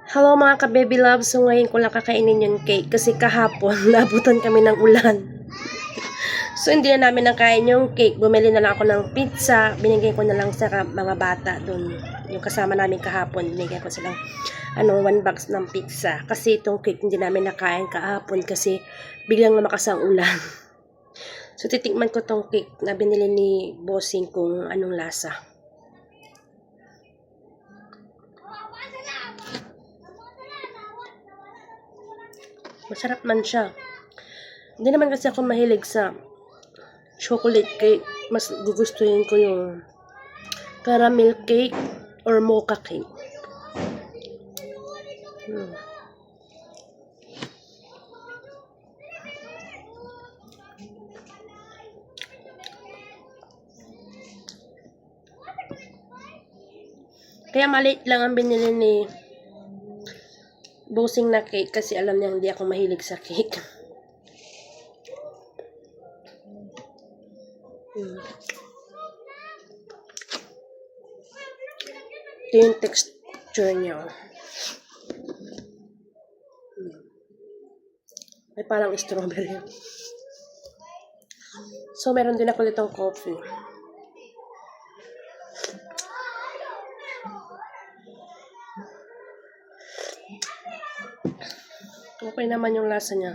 Hello mga ka-baby love. So ngayon ko lang kakainin yung cake kasi kahapon naabutan kami ng ulan. So hindi na namin nakain yung cake. Bumili na lang ako ng pizza. Binigay ko na lang sa mga bata doon. Yung kasama namin kahapon, binigay ko silang 1 box ng pizza. Kasi itong cake hindi namin nakain kahapon kasi biglang lumakas ang ulan. So titikman ko tong cake na binili ni Bossing kung anong lasa. Masarap man siya. Hindi naman kasi ako mahilig sa chocolate cake. Mas gugustuhin ko yung caramel cake or mocha cake. Kaya maliit lang ang binili ni Bossing na cake kasi alam niya hindi ako mahilig sa cake. Ito yung texture niya. May parang strawberry. So, meron din ako ditong coffee. Okay naman yung lasa niya.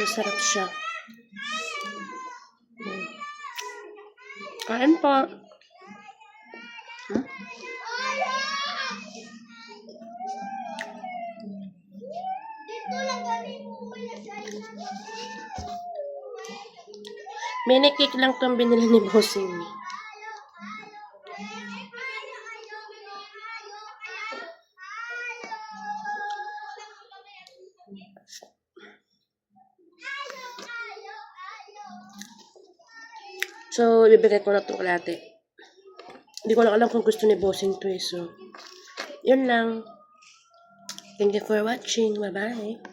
Masarap siya. Kain po. Mini cake lang itong binili ni Bossing. So, ibibigay ko na itong kalate. Hindi ko lang alam kung gusto ni Bossing to eh. So, yun lang. Thank you for watching. Bye-bye.